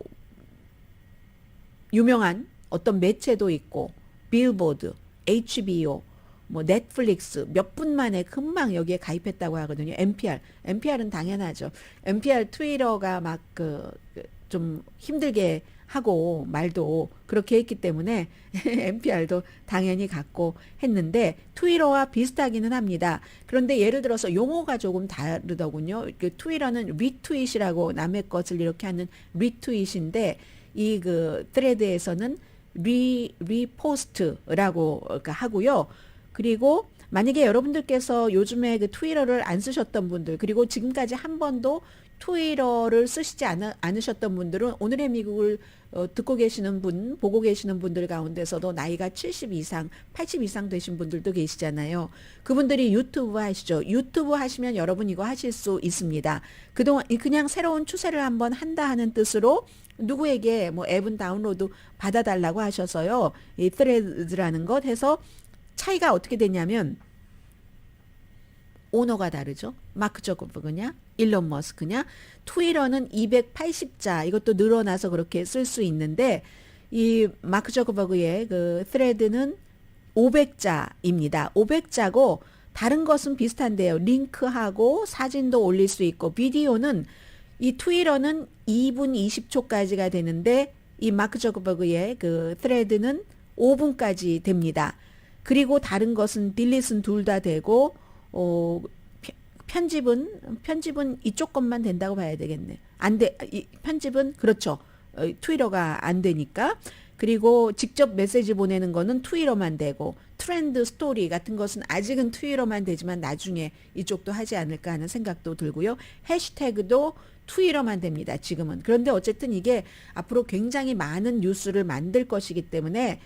유명한 어떤 매체도 있고 빌보드, HBO 뭐 넷플릭스 몇 분 만에 금방 여기에 가입했다고 하거든요. NPR은 당연하죠. NPR 트위터가 막 좀 힘들게 하고 말도 그렇게 했기 때문에 NPR도 당연히 갖고 했는데 트위터와 비슷하기는 합니다. 그런데 예를 들어서 용어가 조금 다르더군요. 트위터는 리트윗이라고 남의 것을 이렇게 하는 리트윗인데 이 트레드에서는 리포스트라고 하고요. 그리고 만약에 여러분들께서 요즘에 트위터를 안 쓰셨던 분들 그리고 지금까지 한 번도 트위터를 쓰시지 않으셨던 분들은 오늘의 미국을 듣고 계시는 분, 보고 계시는 분들 가운데서도 나이가 70 이상, 80 이상 되신 분들도 계시잖아요. 그분들이 유튜브 하시죠. 유튜브 하시면 여러분 이거 하실 수 있습니다. 그동안 그냥 새로운 추세를 한번 한다 하는 뜻으로 누구에게 뭐 앱은 다운로드 받아달라고 하셔서요. 이 threads라는 것 해서 차이가 어떻게 되냐면 오너가 다르죠. 마크 저커버그냐 일론 머스크냐. 트위터는 280자 이것도 늘어나서 그렇게 쓸 수 있는데 이 마크 저커버그의 thread는 500자입니다. 500자고 다른 것은 비슷한데요. 링크하고 사진도 올릴 수 있고 비디오는 이 트위터는 2분 20초까지가 되는데 이 마크 저커버그의 thread는 5분까지 됩니다. 그리고 다른 것은 딜릿은 둘 다 되고 편집은 이쪽 것만 된다고 봐야 되겠네. 편집은 그렇죠. 트위터가 안 되니까. 그리고 직접 메시지 보내는 거는 트위터만 되고 트렌드 스토리 같은 것은 아직은 트위터만 되지만 나중에 이쪽도 하지 않을까 하는 생각도 들고요. 해시태그도 트위터만 됩니다. 지금은. 그런데 어쨌든 이게 앞으로 굉장히 많은 뉴스를 만들 것이기 때문에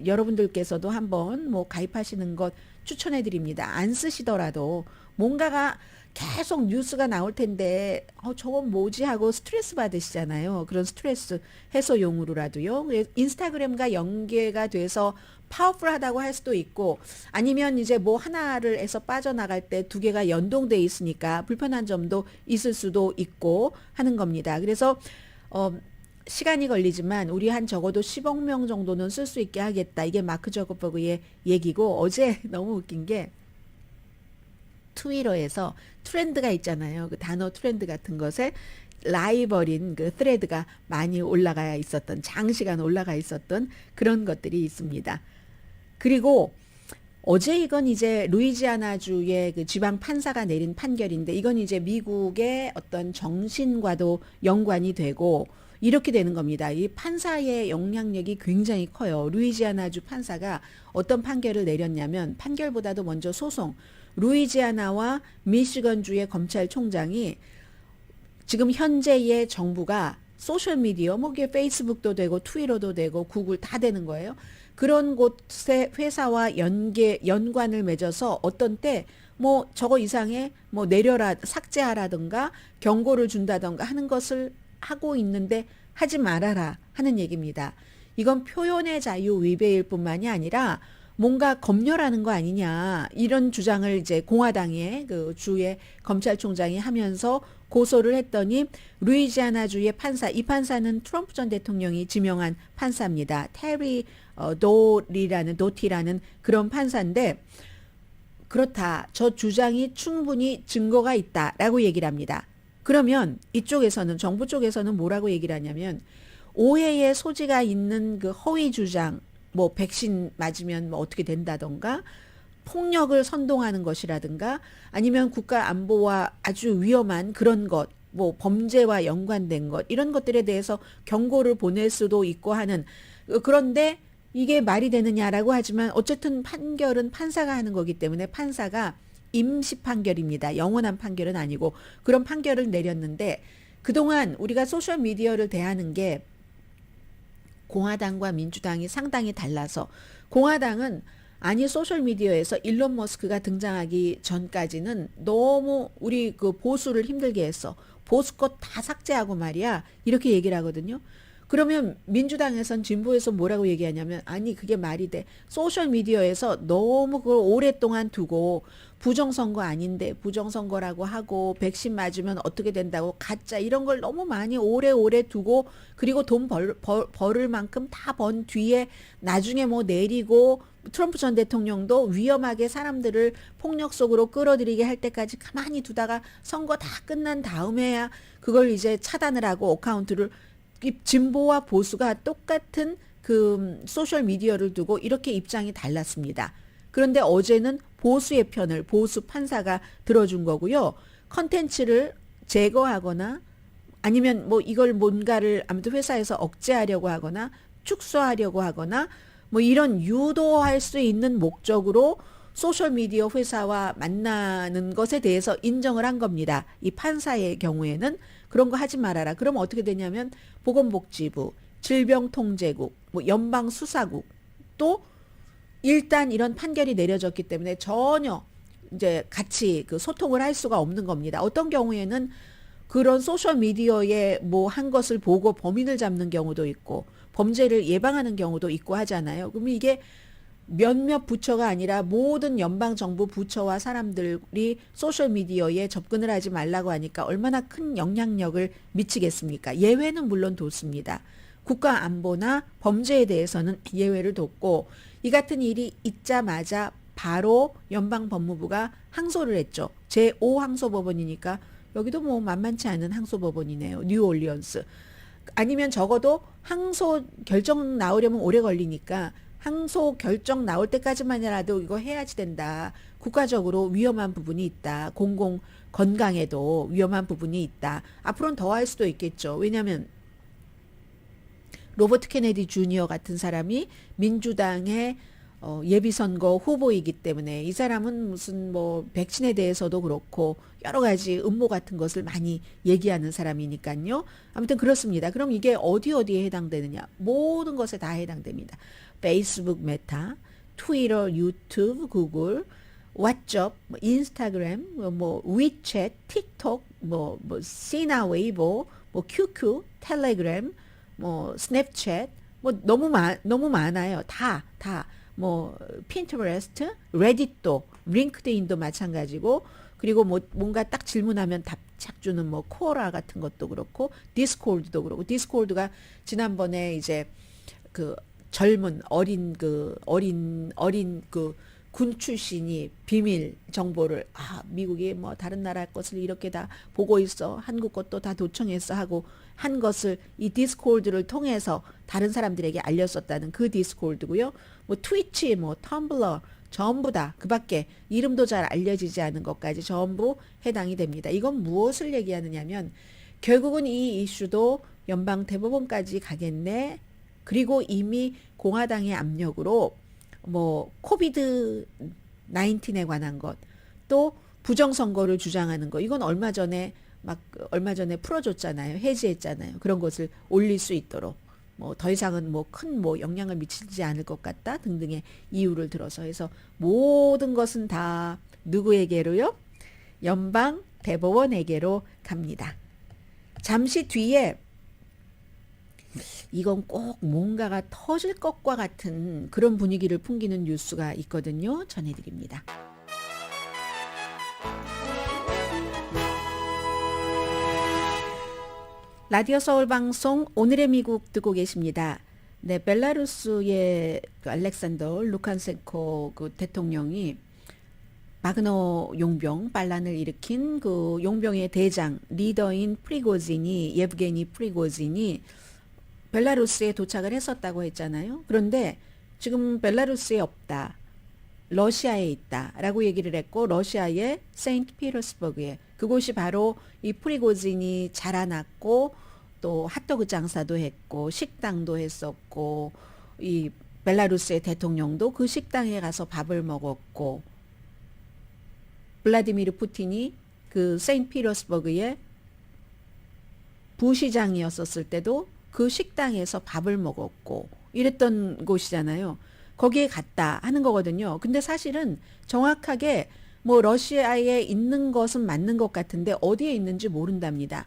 여러분들께서도 한번 뭐 가입하시는 것 추천해 드립니다. 안 쓰시더라도 뭔가가 계속 뉴스가 나올 텐데 저건 뭐지 하고 스트레스 받으시잖아요. 그런 스트레스 해소용으로라도요. 인스타그램과 연계가 돼서 파워풀하다고 할 수도 있고 아니면 이제 뭐 하나를 해서 빠져나갈 때 두 개가 연동돼 있으니까 불편한 점도 있을 수도 있고 하는 겁니다. 그래서 시간이 걸리지만 우리 한 적어도 10억 명 정도는 쓸 수 있게 하겠다. 이게 마크 저커버그의 얘기고 어제 너무 웃긴 게 트위터에서 트렌드가 있잖아요. 그 단어 트렌드 같은 것에 라이벌인 thread가 많이 올라가 있었던 장시간 올라가 있었던 그런 것들이 있습니다. 그리고 어제 이건 이제 루이지아나주의 지방 판사가 내린 판결인데 이건 이제 미국의 어떤 정신과도 연관이 되고 이렇게 되는 겁니다. 이 판사의 영향력이 굉장히 커요. 루이지아나주 판사가 어떤 판결을 내렸냐면 판결보다도 먼저 소송 루이지아나와 미시건주의 검찰총장이 지금 현재의 정부가 소셜미디어 뭐 이게 페이스북도 되고 트위터도 되고 구글 다 되는 거예요. 그런 곳에 회사와 연관을 맺어서 어떤 때 뭐 저거 이상해 뭐 내려라 삭제하라든가 경고를 준다든가 하는 것을 하고 있는데 하지 말아라 하는 얘기입니다. 이건 표현의 자유 위배일 뿐만이 아니라 뭔가 검열하는 거 아니냐 이런 주장을 이제 공화당의 그 주의 검찰총장이 하면서 고소를 했더니 루이지아나주의 판사, 이 판사는 트럼프 전 대통령이 지명한 판사입니다. 테리 도티라는 그런 판사인데 그렇다. 저 주장이 충분히 증거가 있다라고 얘기를 합니다. 그러면 이쪽에서는 정부 쪽에서는 뭐라고 얘기를 하냐면 오해의 소지가 있는 그 허위 주장, 뭐 백신 맞으면 뭐 어떻게 된다던가 폭력을 선동하는 것이라든가 아니면 국가 안보와 아주 위험한 그런 것, 뭐 범죄와 연관된 것 이런 것들에 대해서 경고를 보낼 수도 있고 하는 그런데 이게 말이 되느냐라고 하지만 어쨌든 판결은 판사가 하는 거기 때문에 판사가 임시 판결입니다. 영원한 판결은 아니고 그런 판결을 내렸는데 그동안 우리가 소셜미디어를 대하는 게 공화당과 민주당이 상당히 달라서 공화당은 아니 소셜미디어에서 일론 머스크가 등장하기 전까지는 너무 우리 그 보수를 힘들게 했어. 보수 것 다 삭제하고 말이야. 이렇게 얘기를 하거든요. 그러면 민주당에선 진보에서 뭐라고 얘기하냐면 아니 그게 말이 돼. 소셜미디어에서 너무 그걸 오랫동안 두고 부정선거 아닌데 부정선거라고 하고 백신 맞으면 어떻게 된다고 가짜 이런 걸 너무 많이 오래오래 두고 그리고 돈 벌을 만큼 다 번 뒤에 나중에 뭐 내리고 트럼프 전 대통령도 위험하게 사람들을 폭력 속으로 끌어들이게 할 때까지 가만히 두다가 선거 다 끝난 다음에야 그걸 이제 차단을 하고 어카운트를 이 진보와 보수가 똑같은 그 소셜 미디어를 두고 이렇게 입장이 달랐습니다. 그런데 어제는 보수의 편을 보수 판사가 들어준 거고요. 컨텐츠를 제거하거나 아니면 뭐 이걸 뭔가를 아무튼 회사에서 억제하려고 하거나 축소하려고 하거나 뭐 이런 유도할 수 있는 목적으로 소셜미디어 회사와 만나는 것에 대해서 인정을 한 겁니다. 이 판사의 경우에는 그런 거 하지 말아라. 그럼 어떻게 되냐면 보건복지부, 질병통제국, 뭐 연방수사국 또 일단 이런 판결이 내려졌기 때문에 전혀 이제 같이 그 소통을 할 수가 없는 겁니다. 어떤 경우에는 그런 소셜미디어에 뭐 한 것을 보고 범인을 잡는 경우도 있고 범죄를 예방하는 경우도 있고 하잖아요. 그러면 이게 몇몇 부처가 아니라 모든 연방정부 부처와 사람들이 소셜미디어에 접근을 하지 말라고 하니까 얼마나 큰 영향력을 미치겠습니까? 예외는 물론 뒀습니다. 국가안보나 범죄에 대해서는 예외를 뒀고 이 같은 일이 있자마자 바로 연방법무부가 항소를 했죠. 제5항소법원이니까 여기도 뭐 만만치 않은 항소법원이네요. 뉴올리언스. 아니면 적어도 항소 결정 나오려면 오래 걸리니까 항소 결정 나올 때까지만이라도 이거 해야지 된다. 국가적으로 위험한 부분이 있다. 공공 건강에도 위험한 부분이 있다. 앞으로는 더 할 수도 있겠죠. 왜냐하면 로버트 케네디 주니어 같은 사람이 민주당의 예비선거 후보이기 때문에 이 사람은 무슨 뭐 백신에 대해서도 그렇고 여러 가지 음모 같은 것을 많이 얘기하는 사람이니까요. 아무튼 그렇습니다. 그럼 이게 어디에 해당되느냐? 모든 것에 다 해당됩니다. 페이스북 메타, 트위터, 유튜브, 구글, 왓츠업, 인스타그램, 뭐 위챗, 틱톡, 뭐 시나 웨이보, 뭐 QQ, 텔레그램, 뭐 스냅챗, 뭐 너무 많아요. 다. 뭐 핀터레스트, 레딧도, 링크드인도 마찬가지고 그리고 뭐 뭔가 딱 질문하면 답착 주는 뭐 코라 같은 것도 그렇고 디스코드도 그렇고 디스코드가 지난번에 이제 그 젊은 어린 그 군 출신이 비밀 정보를 미국이 뭐 다른 나라 것을 이렇게 다 보고 있어 한국 것도 다 도청했어 하고 한 것을 이 디스코드를 통해서 다른 사람들에게 알렸었다는 그 디스코드고요. 뭐 트위치, 뭐 텀블러 전부 다 그밖에 이름도 잘 알려지지 않은 것까지 전부 해당이 됩니다. 이건 무엇을 얘기하느냐면 결국은 이 이슈도 연방 대법원까지 가겠네. 그리고 이미 공화당의 압력으로 뭐 코비드 19에 관한 것, 또 부정선거를 주장하는 거, 이건 얼마 전에 풀어줬잖아요. 해지했잖아요. 그런 것을 올릴 수 있도록 뭐 더 이상은 뭐 큰 뭐 영향을 미치지 않을 것 같다 등등의 이유를 들어서 해서 모든 것은 다 누구에게로요? 연방 대법원에게로 갑니다. 잠시 뒤에 이건 꼭 뭔가가 터질 것과 같은 그런 분위기를 풍기는 뉴스가 있거든요. 전해드립니다. 라디오 서울 방송 오늘의 미국 듣고 계십니다. 네, 벨라루스의 그 알렉산더 루칸센코 그 대통령이 바그너 용병 반란을 일으킨 그 용병의 대장 리더인 프리고진이 예브게니 프리고진이 벨라루스에 도착을 했었다고 했잖아요. 그런데 지금 벨라루스에 없다. 러시아에 있다라고 얘기를 했고 러시아의 세인트피터스버그에 그곳이 바로 이 프리고진이 자라났고 또 핫도그 장사도 했고 식당도 했었고 이 벨라루스의 대통령도 그 식당에 가서 밥을 먹었고 블라디미르 푸틴이 그 세인트피터스버그의 부시장이었었을 때도 그 식당에서 밥을 먹었고 이랬던 곳이잖아요. 거기에 갔다 하는 거거든요. 근데 사실은 정확하게 뭐 러시아에 있는 것은 맞는 것 같은데 어디에 있는지 모른답니다.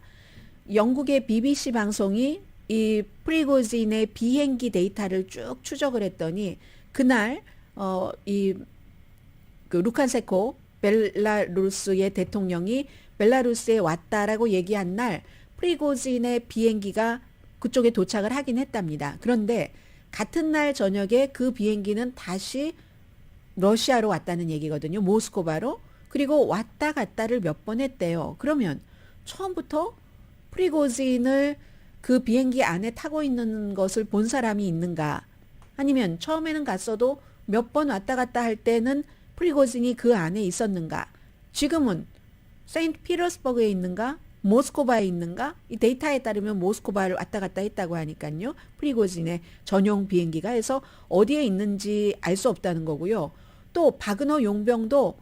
영국의 BBC 방송이 이 프리고진의 비행기 데이터를 쭉 추적을 했더니 그날 이 그 루칸세코 벨라루스의 대통령이 벨라루스에 왔다라고 얘기한 날 프리고진의 비행기가 그쪽에 도착을 하긴 했답니다. 그런데 같은 날 저녁에 그 비행기는 다시 러시아로 왔다는 얘기거든요. 모스크바로. 그리고 왔다 갔다를 몇 번 했대요. 그러면 처음부터 프리고진을 그 비행기 안에 타고 있는 것을 본 사람이 있는가? 아니면 처음에는 갔어도 몇 번 왔다 갔다 할 때는 프리고진이 그 안에 있었는가? 지금은 세인트피터스버그에 있는가? 모스크바에 있는가? 이 데이터에 따르면 모스크바를 왔다 갔다 했다고 하니까요. 프리고진의 전용 비행기가 해서 어디에 있는지 알 수 없다는 거고요. 또 바그너 용병도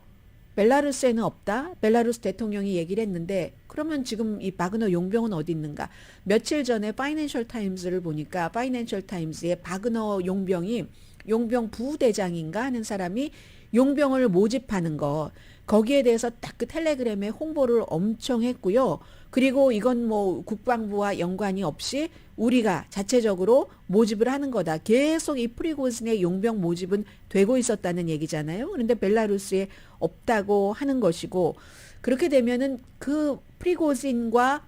벨라루스에는 없다. 벨라루스 대통령이 얘기를 했는데 그러면 지금 이 바그너 용병은 어디 있는가? 며칠 전에 파이낸셜 타임즈를 보니까 파이낸셜 타임즈에 바그너 용병이 용병 부대장인가 하는 사람이 용병을 모집하는 거 거기에 대해서 딱 그 텔레그램에 홍보를 엄청 했고요. 그리고 이건 뭐 국방부와 연관이 없이 우리가 자체적으로 모집을 하는 거다. 계속 이 프리고진의 용병 모집은 되고 있었다는 얘기잖아요. 그런데 벨라루스에 없다고 하는 것이고 그렇게 되면은 그 프리고진과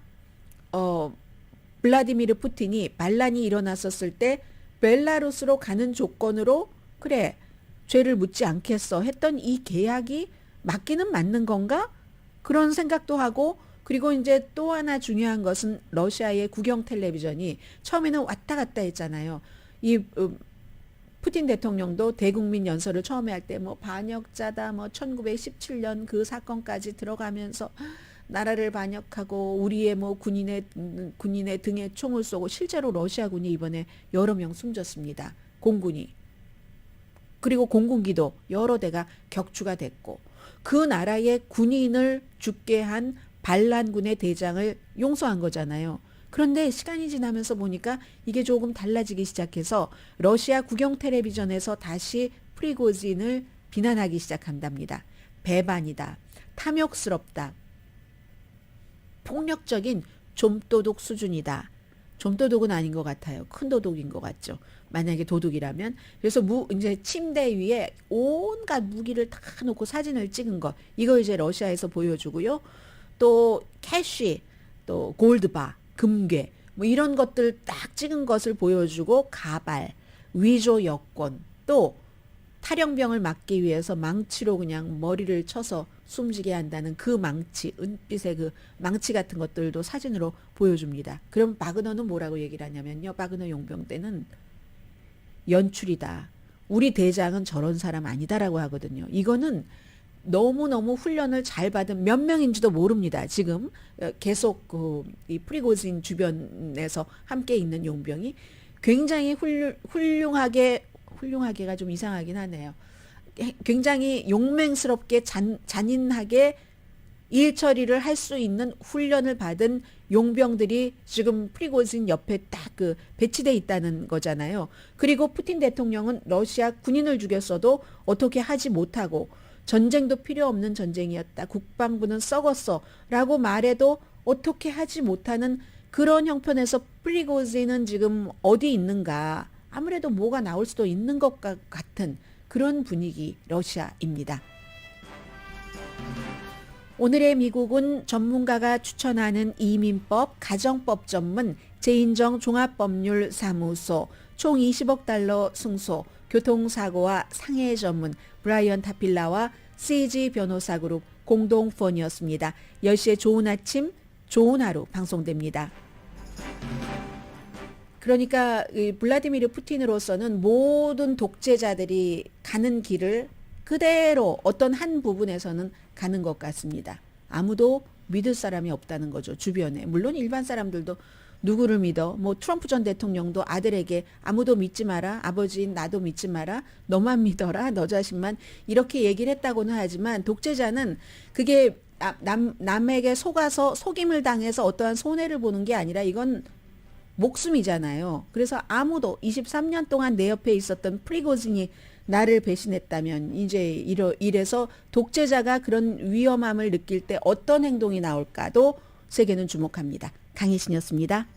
블라디미르 푸틴이 반란이 일어났었을 때 벨라루스로 가는 조건으로 그래 죄를 묻지 않겠어 했던 이 계약이 맞기는 맞는 건가? 그런 생각도 하고 그리고 이제 또 하나 중요한 것은 러시아의 국영 텔레비전이 처음에는 왔다 갔다 했잖아요. 이 푸틴 대통령도 대국민 연설을 처음에 할 때 뭐 반역자다 뭐 1917년 그 사건까지 들어가면서 나라를 반역하고 우리의 뭐 군인의 등에 총을 쏘고 실제로 러시아군이 이번에 여러 명 숨졌습니다. 공군이. 그리고 공군기도 여러 대가 격추가 됐고 그 나라의 군인을 죽게 한 반란군의 대장을 용서한 거잖아요. 그런데 시간이 지나면서 보니까 이게 조금 달라지기 시작해서 러시아 국영 텔레비전에서 다시 프리고진을 비난하기 시작한답니다. 배반이다. 탐욕스럽다. 폭력적인 좀도둑 수준이다. 좀도둑은 아닌 것 같아요. 큰 도둑인 것 같죠. 만약에 도둑이라면. 그래서 이제 침대 위에 온갖 무기를 다 놓고 사진을 찍은 것. 이거 이제 러시아에서 보여주고요. 또 캐시, 또 골드바, 금괴 뭐 이런 것들 딱 찍은 것을 보여주고 가발, 위조 여권, 또 탈영병을 막기 위해서 망치로 그냥 머리를 쳐서 숨지게 한다는 그 망치, 은빛의 그 망치 같은 것들도 사진으로 보여줍니다. 그럼 바그너는 뭐라고 얘기를 하냐면요. 바그너 용병 때는 연출이다. 우리 대장은 저런 사람 아니다라고 하거든요. 이거는 너무너무 훈련을 잘 받은 몇 명인지도 모릅니다. 지금 계속 이 프리고진 주변에서 함께 있는 용병이 굉장히 훌륭하게가 좀 이상하긴 하네요. 굉장히 용맹스럽게 잔인하게 일 처리를 할 수 있는 훈련을 받은 용병들이 지금 프리고진 옆에 딱 그 배치돼 있다는 거잖아요. 그리고 푸틴 대통령은 러시아 군인을 죽였어도 어떻게 하지 못하고 전쟁도 필요 없는 전쟁이었다. 국방부는 썩었어. 라고 말해도 어떻게 하지 못하는 그런 형편에서 프리고진은 지금 어디 있는가. 아무래도 뭐가 나올 수도 있는 것 같은 그런 분위기 러시아입니다. 오늘의 미국은 전문가가 추천하는 이민법, 가정법 전문 제인정 종합법률사무소 총 20억 달러 승소, 교통사고와 상해 전문 브라이언 타필라와 CG 변호사 그룹 공동 후원이었습니다. 10시에 좋은 아침, 좋은 하루 방송됩니다. 그러니까 이 블라디미르 푸틴으로서는 모든 독재자들이 가는 길을 그대로 어떤 한 부분에서는 가는 것 같습니다. 아무도 믿을 사람이 없다는 거죠. 주변에. 물론 일반 사람들도 누구를 믿어? 뭐 트럼프 전 대통령도 아들에게 아무도 믿지 마라. 아버지인 나도 믿지 마라. 너만 믿어라. 너 자신만. 이렇게 얘기를 했다고는 하지만 독재자는 그게 남에게 속아서 속임을 당해서 어떠한 손해를 보는 게 아니라 이건 목숨이잖아요. 그래서 아무도 23년 동안 내 옆에 있었던 프리고진이 나를 배신했다면 이제 이래서 독재자가 그런 위험함을 느낄 때 어떤 행동이 나올까도 세계는 주목합니다. 강혜신이었습니다.